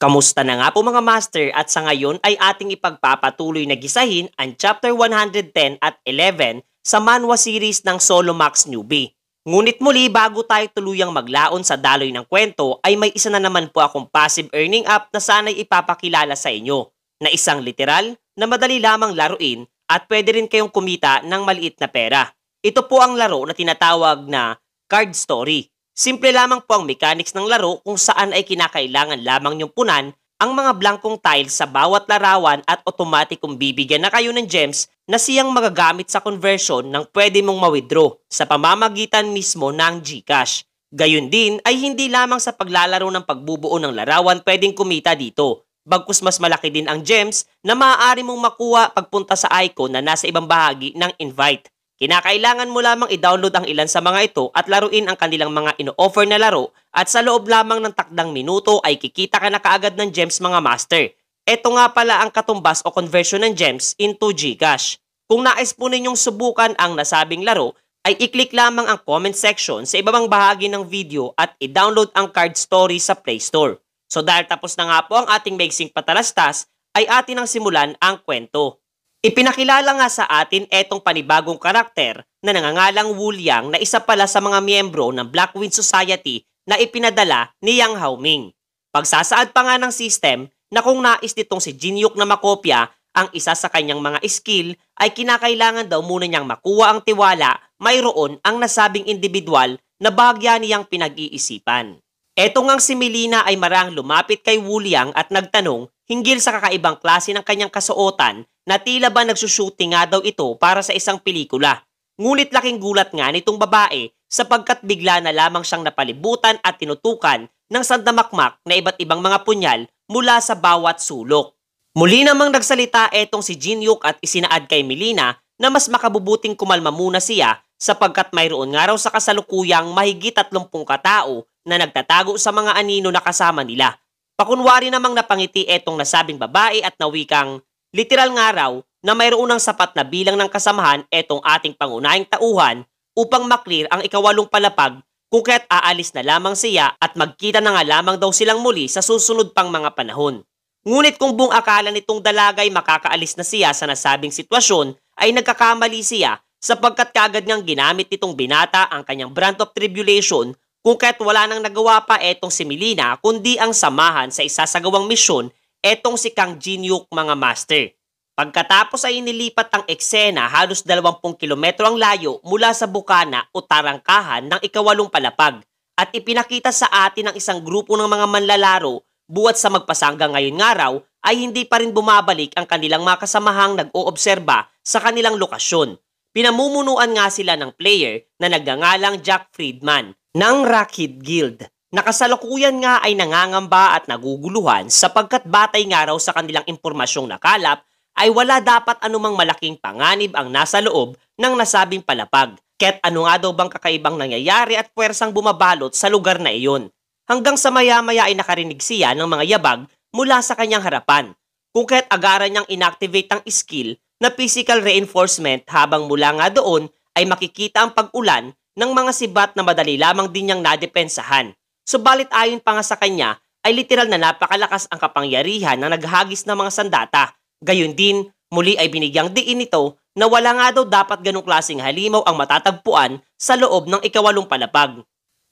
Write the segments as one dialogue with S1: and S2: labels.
S1: Kamusta na nga po mga master at sa ngayon ay ating ipagpapatuloy na gisahin ang Chapter 110 at 11 sa manhwa series ng Solo Max Newbie. Ngunit muli bago tayo tuluyang maglaon sa daloy ng kwento ay may isa na naman po akong passive earning app na sana'y ipapakilala sa inyo na isang literal na madali lamang laruin at pwede rin kayong kumita ng maliit na pera. Ito po ang laro na tinatawag na Card Story. Simple lamang po ang mechanics ng laro kung saan ay kinakailangan lamang niyong punan ang mga blankong tiles sa bawat larawan at otomatikong bibigyan na kayo ng gems na siyang magagamit sa conversion ng pwede mong ma-withdraw sa pamamagitan mismo ng GCash. Gayun din ay hindi lamang sa paglalaro ng pagbubuo ng larawan pwedeng kumita dito. Bagkus mas malaki din ang gems na maaari mong makuha pagpunta sa icon na nasa ibang bahagi ng invite. Kinakailangan mo lamang i-download ang ilan sa mga ito at laruin ang kanilang mga ino-offer na laro at sa loob lamang ng takdang minuto ay kikita ka na kaagad ng gems mga master. Ito nga pala ang katumbas o conversion ng gems into GCash. Kung nais po ninyong subukan ang nasabing laro, ay i-click lamang ang comment section sa ibabang bahagi ng video at i-download ang Card Story sa Play Store. So dahil tapos na nga po ang ating maiksing patalastas, ay atin ang simulan ang kwento. Ipinakilala nga sa atin etong panibagong karakter na nangangalang Wu Liang na isa pala sa mga miyembro ng Black Wind Society na ipinadala ni Yang Haoming. Pagsasaad pa nga ng system na kung nais nitong si Jinyuk na makopya ang isa sa kanyang mga skill ay kinakailangan daw muna niyang makuha ang tiwala mayroon ang nasabing individual na bahagya niyang pinag-iisipan. Eto ngang si Melina ay marang lumapit kay Wu Liang at nagtanong hinggil sa kakaibang klase ng kanyang kasuotan na tila ba nagsushooting nga daw ito para sa isang pelikula. Ngunit laking gulat nga nitong babae sapagkat bigla na lamang siyang napalibutan at tinutukan ng sandamakmak na iba't ibang mga punyal mula sa bawat sulok. Muli namang nagsalita etong si Jinyuk at isinaad kay Melina na mas makabubuting kumalma muna siya sapagkat mayroon nga raw sa kasalukuyang mahigit 30 katao na nagtatago sa mga anino na kasama nila. Pakunwari namang napangiti etong nasabing babae at nawikang literal nga raw na mayroon ng sapat na bilang ng kasamahan etong ating pangunahing tauhan upang maklear ang ikawalong palapag kung kaya't aalis na lamang siya at magkita na nga lamang daw silang muli sa susunod pang mga panahon. Ngunit kung buong akala nitong dalagay makakaalis na siya sa nasabing sitwasyon ay nagkakamali siya sapagkat kaagad ngang ginamit nitong binata ang kanyang brand of tribulation kung kaya't wala nang nagawa pa etong si Melina kundi ang samahan sa isasagawang misyon etong si Kang Jinyuk mga master. Pagkatapos ay inilipat ang eksena halos 20 kilometro ang layo mula sa bukana o tarangkahan ng ikawalong palapag at ipinakita sa atin ang isang grupo ng mga manlalaro buwat sa magpasangga ngayon nga raw ay hindi pa rin bumabalik ang kanilang mga kasamahang nag-oobserba sa kanilang lokasyon. Pinamumunuan nga sila ng player na nagngangalang Jack Friedman ng Rakid Guild. Nakasalukuyan nga ay nangangamba at naguguluhan sapagkat batay nga raw sa kanilang impormasyong nakalap ay wala dapat anumang malaking panganib ang nasa loob ng nasabing palapag. Kaya't ano nga daw bang kakaibang nangyayari at puwersang bumabalot sa lugar na iyon. Hanggang sa maya-maya ay nakarinig siya ng mga yabag mula sa kanyang harapan. Kung kaya't agaran niyang inactivate ang skill na physical reinforcement habang mula nga doon ay makikita ang pag-ulan ng mga sibat na madali lamang din niyang nadepensahan. Subalit ayon pa nga sa kanya ay literal na napakalakas ang kapangyarihan na naghagis ng mga sandata. Gayun din, muli ay binigyang diin nito na wala nga daw dapat ganong klaseng halimaw ang matatagpuan sa loob ng ikawalong palapag.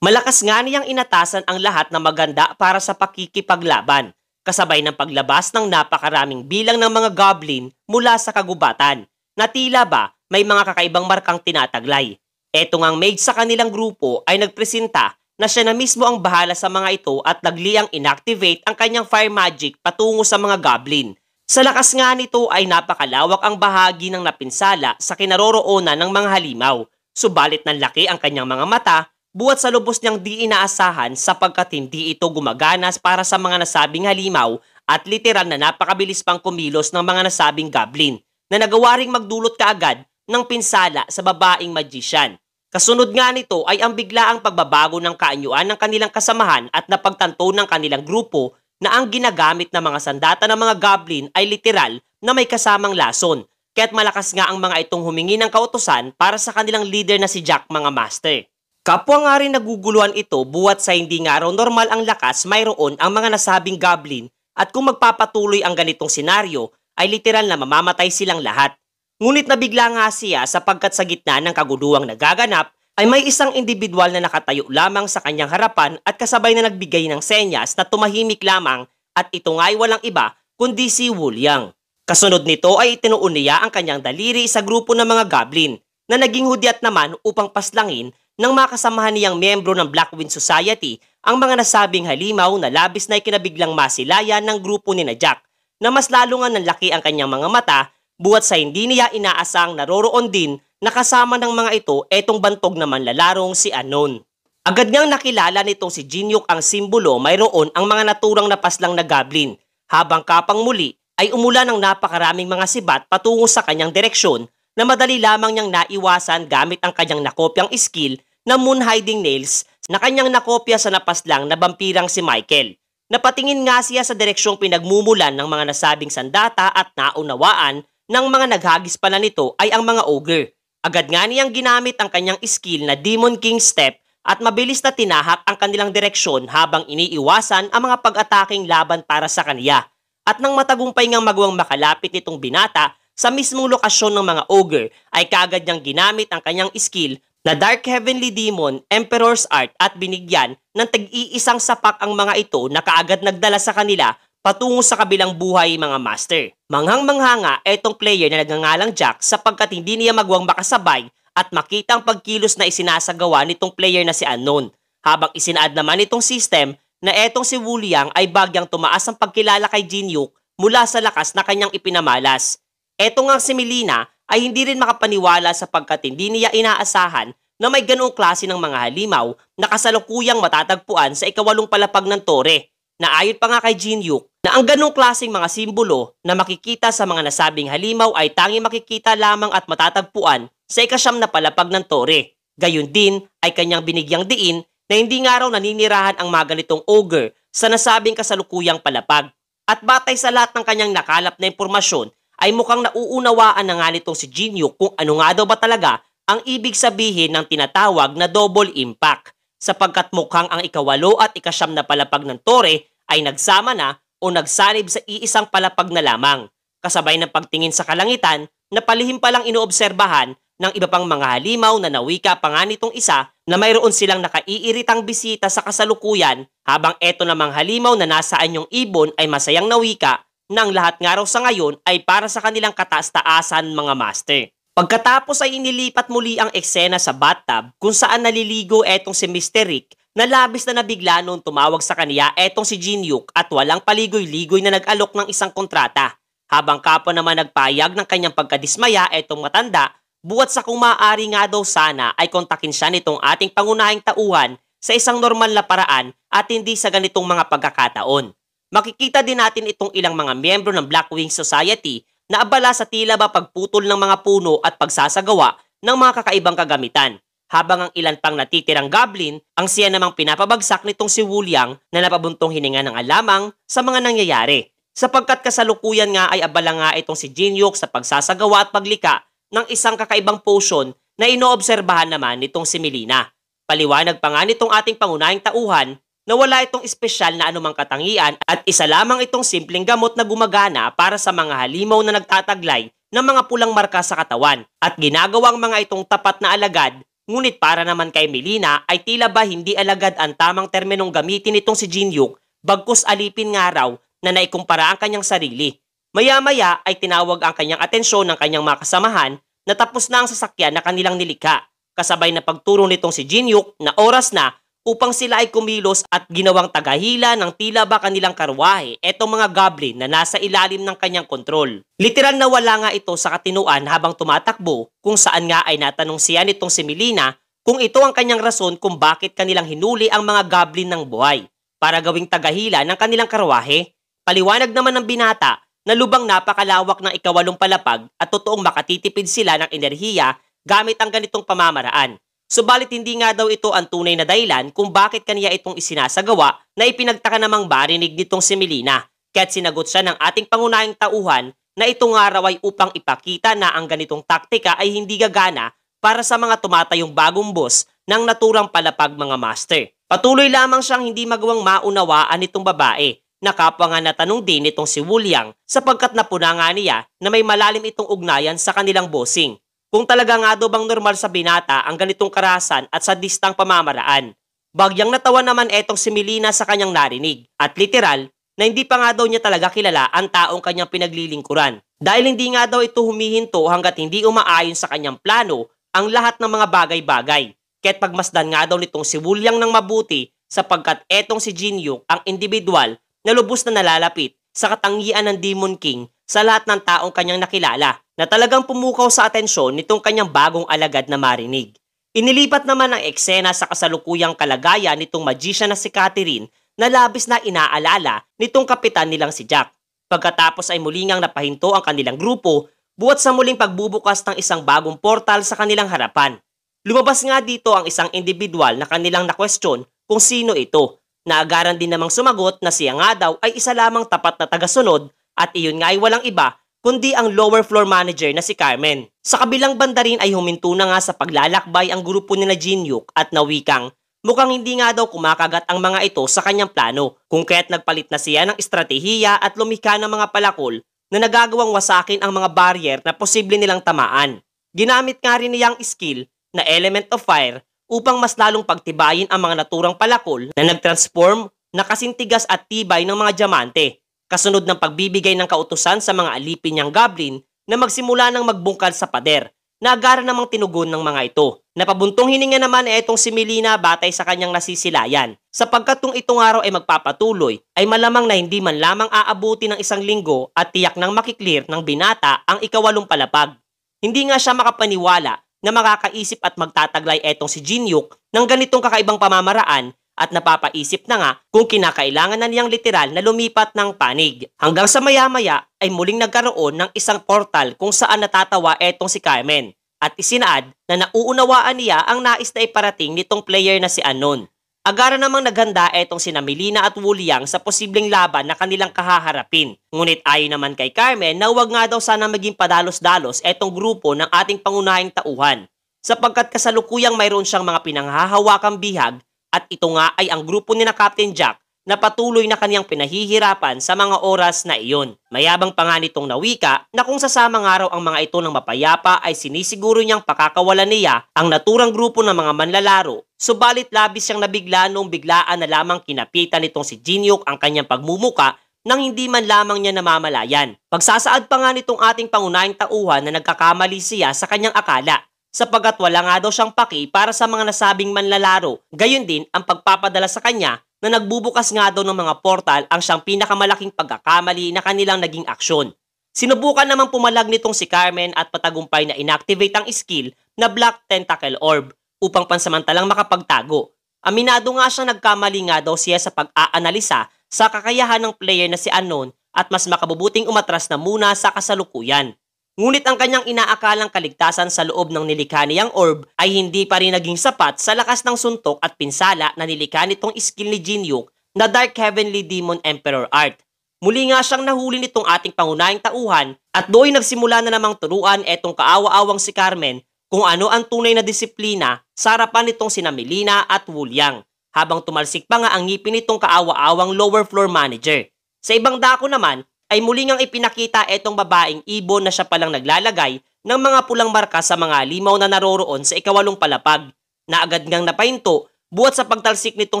S1: Malakas nga niyang inatasan ang lahat na maganda para sa pakikipaglaban, kasabay ng paglabas ng napakaraming bilang ng mga goblin mula sa kagubatan, na tila ba may mga kakaibang markang tinataglay. Eto ngang mage sa kanilang grupo ay nagpresenta na siya na mismo ang bahala sa mga ito at nagliang inactivate ang kanyang fire magic patungo sa mga goblin. Sa lakas nga nito ay napakalawak ang bahagi ng napinsala sa kinaroroonan ng mga halimaw. Subalit ng laki ang kanyang mga mata, buwat sa lubos niyang di inaasahan sapagkat hindi ito gumaganas para sa mga nasabing halimaw at literal na napakabilis pang kumilos ng mga nasabing goblin na nagawa ring magdulot kaagad ng pinsala sa babaeng magician. Kasunod nga nito ay ang biglaang pagbabago ng kaanyuan ng kanilang kasamahan at napagtanto ng kanilang grupo na ang ginagamit ng mga sandata ng mga goblin ay literal na may kasamang lason. Kaya't malakas nga ang mga itong humingi ng kautusan para sa kanilang leader na si Jack mga master. Kapwa nga rin naguguluhan ito buwat sa hindi nga raw normal ang lakas mayroon ang mga nasabing goblin at kung magpapatuloy ang ganitong senaryo ay literal na mamamatay silang lahat. Ngunit nabigla nga siya sapagkat sa gitna ng kaguluhang nagaganap ay may isang individual na nakatayo lamang sa kanyang harapan at kasabay na nagbigay ng senyas na tumahimik lamang at ito nga ay walang iba kundi si Wuliang. Kasunod nito ay itinuon niya ang kanyang daliri sa grupo ng mga goblin na naging hudyat naman upang paslangin ng mga kasamahan niyang miyembro ng Blackwind Society ang mga nasabing halimaw na labis na ikinabiglang masilayan ng grupo ni na Jack na mas lalo nga nanlaki ang kanyang mga mata buwat sa hindi niya inaasang naroroon din nakasama ng mga ito etong bantog na manlalarong si Anon. Agad niyang nakilala nitong si Jinyuk ang simbolo mayroon ang mga naturang napaslang na goblin habang kapang muli ay umulan ng napakaraming mga sibat patungo sa kanyang direksyon na madali lamang niyang naiwasan gamit ang kanyang nakopyang skill na Moon Hiding Nails na kanyang nakopya sa napaslang na vampirang si Michael. Napatingin nga siya sa direksyong pinagmumulan ng mga nasabing sandata at naunawaan ng mga naghagis pala nito ay ang mga ogre. Agad nga niyang ginamit ang kanyang skill na Demon King Step at mabilis na tinahak ang kanilang direksyon habang iniiwasan ang mga pag-ataking laban para sa kaniya. At nang matagumpay ngang magawang makalapit nitong binata sa mismong lokasyon ng mga ogre ay kaagad niyang ginamit ang kanyang skill na Dark Heavenly Demon Emperor's Art at binigyan ng tag-iisang sapak ang mga ito na kaagad nagdala sa kanila patungo sa kabilang buhay mga master. Manghang-mangha nga etong player na nagngangalang Jack sapagkat hindi niya magawang makasabay at makita ang pagkilos na isinasagawa nitong player na si Anon. Habang isinaad naman itong system na etong si Wuliang ay bagyang tumaas ang pagkilala kay Jinyuk mula sa lakas na kanyang ipinamalas. Eto nga si Melina ay hindi rin makapaniwala sapagkat hindi niya inaasahan na may ganoong klase ng mga halimaw na kasalukuyang matatagpuan sa ikawalong palapag ng tore. Na ayon pa nga kay Jinyuk na ang ganong klaseng mga simbolo na makikita sa mga nasabing halimaw ay tanging makikita lamang at matatagpuan sa ikasyam na palapag ng tore. Gayun din ay kanyang binigyang diin na hindi nga raw naninirahan ang mga ganitong ogre sa nasabing kasalukuyang palapag. At batay sa lahat ng kanyang nakalap na impormasyon ay mukhang nauunawaan na nga nitong si Jinyuk kung ano nga daw ba talaga ang ibig sabihin ng tinatawag na double impact sapagkat mukhang ang ikawalo at ikasyam na palapag ng tore ay nagsama na o nagsanib sa iisang palapag na lamang, kasabay ng pagtingin sa kalangitan na palihim palang inoobserbahan ng iba pang mga halimaw na nawika pa nga nitong isa na mayroon silang nakaiiritang bisita sa kasalukuyan habang eto namang halimaw na nasa anyong ibon ay masayang nawika nang lahat nga raw sa ngayon ay para sa kanilang kataas-taasan mga master. Pagkatapos ay inilipat muli ang eksena sa bathtub kung saan naliligo etong si Mr. Rick na labis na nabigla noong tumawag sa kaniya etong si Jinyuk at walang paligoy-ligoy na nag-alok ng isang kontrata. Habang kapwa naman nagpayag ng kanyang pagkadismaya etong matanda, buwat sa kung maaari nga daw sana ay kontakin siya nitong ating pangunahing tauhan sa isang normal na paraan at hindi sa ganitong mga pagkakataon. Makikita din natin itong ilang mga miyembro ng Blackwing Society na abala sa tila ba pagputol ng mga puno at pagsasagawa ng mga kakaibang kagamitan. Habang ang ilan pang natitirang goblin ang siya namang pinapabagsak nitong si Wuliang na napabuntong hininga ng alamang sa mga nangyayari. Sapagkat kasalukuyan nga ay abala nga itong si Jinyuk sa pagsasagawa at paglika ng isang kakaibang potion na inoobserbahan naman nitong si Melina. Paliwanag pa nga nitong ating pangunahing tauhan na wala itong espesyal na anumang katangian at isa lamang itong simpleng gamot na gumagana para sa mga halimaw na nagtataglay ng mga pulang marka sa katawan at ginagawang mga itong tapat na alagad. Ngunit para naman kay Melina ay tila ba hindi alagad ang tamang terminong gamitin nitong si Jinyuk bagkus alipin nga raw na naikumpara ang kanyang sarili. Maya-maya ay tinawag ang kanyang atensyon ng kanyang mga kasamahan na tapos na ang sasakyan na kanilang nilikha. Kasabay na pagturo nitong si Jinyuk na oras na upang sila ay kumilos at ginawang tagahila ng tila ba kanilang karwahe etong mga goblin na nasa ilalim ng kanyang kontrol. Literal na wala nga ito sa katinuan habang tumatakbo kung saan nga ay natanong siya nitong si Melina kung ito ang kanyang rason kung bakit kanilang hinuli ang mga goblin ng buhay para gawing tagahila ng kanilang karwahe. Paliwanag naman ng binata na lubang napakalawak ng ikawalong palapag at totoong makatitipid sila ng enerhiya gamit ang ganitong pamamaraan. Subalit hindi nga daw ito ang tunay na dahilan kung bakit kaniya itong isinasagawa na ipinagtaka namang barinig nitong si Melina. Kaya't sinagot siya ng ating pangunahing tauhan na ito nga raw ay upang ipakita na ang ganitong taktika ay hindi gagana para sa mga tumatayong bagong boss ng naturang palapag mga master. Patuloy lamang siyang hindi magawang maunawaan nitong babae na kapwa nga natanong din itong si Wuliang sapagkat napuna nga niya na may malalim itong ugnayan sa kanilang bossing. Kung talaga nga daw bang normal sa binata ang ganitong karahasan at sadistang pamamaraan. Bagyang natawa naman etong si Melina sa kanyang narinig at literal na hindi pa nga daw niya talaga kilala ang taong kanyang pinaglilingkuran. Dahil hindi nga daw ito humihinto hanggat hindi umaayon sa kanyang plano ang lahat ng mga bagay-bagay. Kaya't pagmasdan nga daw nitong si Wuliang ng mabuti sapagkat etong si Jinhyuk ang individual na lubos na nalalapit sa katangian ng Demon King sa lahat ng taong kanyang nakilala na talagang pumukaw sa atensyon nitong kanyang bagong alagad na marinig. Inilipat naman ang eksena sa kasalukuyang kalagayan nitong magician na si Catherine na labis na inaalala nitong kapitan nilang si Jack. Pagkatapos ay muli ngang napahinto ang kanilang grupo buhat sa muling pagbubukas ng isang bagong portal sa kanilang harapan. Lumabas nga dito ang isang individual na kanilang na-question kung sino ito. Naagaran din namang sumagot na siya nga daw ay isa lamang tapat na tagasunod at iyon nga ay walang iba kundi ang lower floor manager na si Carmen. Sa kabilang banda rin ay huminto na nga sa paglalakbay ang grupo nila Jinhyuk at nawikang mukhang hindi nga daw kumakagat ang mga ito sa kanyang plano kung kaya't nagpalit na siya ng estratehiya at lumikha ng mga palakol na nagagawang wasakin ang mga barrier na posible nilang tamaan. Ginamit nga rin niyang skill na element of fire upang mas lalong pagtibayin ang mga naturang palakol na nagtransform na kasintigas at tibay ng mga diamante. Kasunod ng pagbibigay ng kautusan sa mga alipin niyang goblin na magsimula ng magbungkal sa pader. Naagaran namang tinugon ng mga ito. Napabuntong hininga naman etong si Melina batay sa kanyang nasisilayan. Sapagkat kung itong araw ay magpapatuloy, ay malamang na hindi man lamang aabuti ng isang linggo at tiyak nang makiklear ng binata ang ikawalong palapag. Hindi nga siya makapaniwala na makakaisip at magtataglay etong si Jinhyuk ng ganitong kakaibang pamamaraan at napapaisip na nga kung kinakailangan na niyang literal na lumipat ng panig. Hanggang sa maya-maya ay muling nagkaroon ng isang portal kung saan natatawa etong si Carmen at isinaad na nauunawaan niya ang nais na iparating nitong player na si Anon. Agara namang naghanda etong sina Melina at Wuliang sa posibleng laban na kanilang kahaharapin. Ngunit ayon naman kay Carmen na huwag nga daw sana maging padalos-dalos etong grupo ng ating pangunahing tauhan sapagkat kasalukuyang mayroon siyang mga pinanghahawakang bihag at ito nga ay ang grupo ni na Captain Jack na patuloy na kaniyang pinahihirapan sa mga oras na iyon. Mayabang pa nga nitong nawika na kung sasama nga raw ang mga ito ng mapayapa ay sinisiguro niyang pakakawalan niya ang naturang grupo ng mga manlalaro. Subalit labis siyang nabigla noong biglaan na lamang kinapitan nitong si Jinhyuk ang kanyang pagmumuka nang hindi man lamang niya namamalayan. Pagsasaad pa nga nitong ating pangunahing tauhan na nagkakamali siya sa kanyang akala sapagat wala nga daw siyang paki para sa mga nasabing manlalaro. Gayon din ang pagpapadala sa kanya na nagbubukas nga daw ng mga portal ang siyang pinakamalaking pagkakamali na kanilang naging aksyon. Sinubukan namang pumalag nitong si Carmen at patagumpay na inactivate ang skill na Black Tentacle Orb upang pansamantalang makapagtago. Aminado nga siyang nagkamali nga daw siya sa pag-aanalisa sa kakayahan ng player na si Anon at mas makabubuting umatras na muna sa kasalukuyan. Ngunit ang kanyang inaakalang kaligtasan sa loob ng nilikha niyang orb ay hindi pa rin naging sapat sa lakas ng suntok at pinsala na nilikha nitong skill ni Jinhyuk na Dark Heavenly Demon Emperor Art. Muli nga siyang nahuli nitong ating pangunahing tauhan at doon nagsimula na namang turuan etong kaawa-awang si Carmen kung ano ang tunay na disiplina sa harapan nitong sina Melina at Wuliang habang tumalsik pa nga ang ngipin nitong kaawa-awang lower floor manager. Sa ibang dako naman ay muli ngang ipinakita etong babaeng ibon na siya palang naglalagay ng mga pulang marka sa mga limaw na naroroon sa ikawalong palapag na agad ngang napahinto buhat sa pagtalsik nitong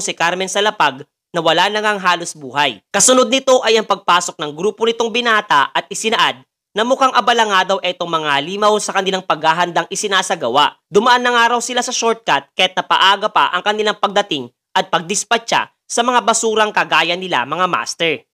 S1: si Carmen sa lapag na wala na ngang halos buhay. Kasunod nito ay ang pagpasok ng grupo nitong binata at isinaad na mukhang abala nga daw etong mga limaw sa kanilang paghahandang isinasagawa. Dumaan na nga raw sila sa shortcut kahit napaaga pa ang kanilang pagdating at pagdispatcha sa mga basurang kagaya nila mga master.